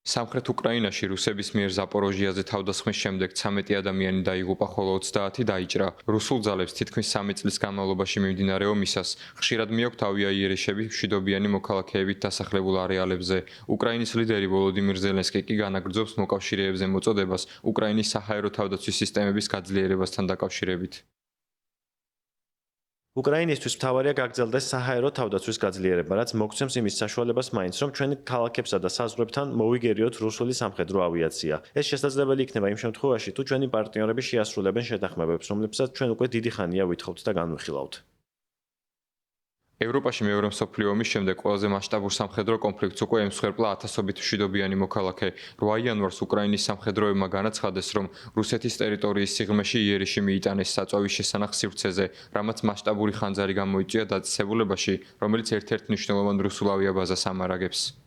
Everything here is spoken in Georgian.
სამხრეთ უკრაინაში რუსების მიერ ზაპოროჟიაზე თავდასხმის შემდეგ 13 ადამიანი დაიღუპა, ხოლო 30 დაიჭრა. რუსულ ძალებს თითქმის 3 წლის განმავლობაში მიმდინარე ომისას ხშირად მიაქვთ ავიაიერიშები მშვიდობიანი მოქალაქეებით დასახლებულ არეალებზე. უკრაინის ლიდერი ვოლოდიმირ ზელენსკი კი განაგრძობს მოკავშირეებზე მოწოდებას უკრაინის საჰაერო თავდაცვის სისტემების გაძლიერებასთან დაკავშირებით. უკრაინისთვის მთავარია გაგრძელდეს საჰაერო თავდაცვის გაძლიერება, რაც მოგცემს იმის საშუალებას მაინც, რომ ჩვენი ქალაქებსა და საზღვრებთან მოვიგერიოთ რუსული სამხედრო ავიაცია. ეს შესაძლებელი იქნება იმ შემთხვევაში, თუ ჩვენი პარტნიორები შეასრულებენ შეთანხმებებს, რომლებსაც ჩვენ უკვე დიდი ხანია ვითხოვთ და განვიხილავთ. ევროპაში მეორე მსოფლიო ომის შემდეგ ყველაზე მასშტაბურ სამხედრო კონფლიქტს უკვე ემსხვერპლა ათასობით მშვიდობიანი მოქალაქე. 8 იანვარს უკრაინის სამხედროებმა განაცხადეს, რომ რუსეთის ტერიტორიის სიღრმეში იერიში მიიტანეს საწვავის შესანახ სივრცეზე, რამაც მასშტაბური ხანძარი გამოიწვია დაწესებულებაში, რომელიც ერთ-ერთ მნიშვნელოვან რუსულ ავიაბაზას ამარაგებს.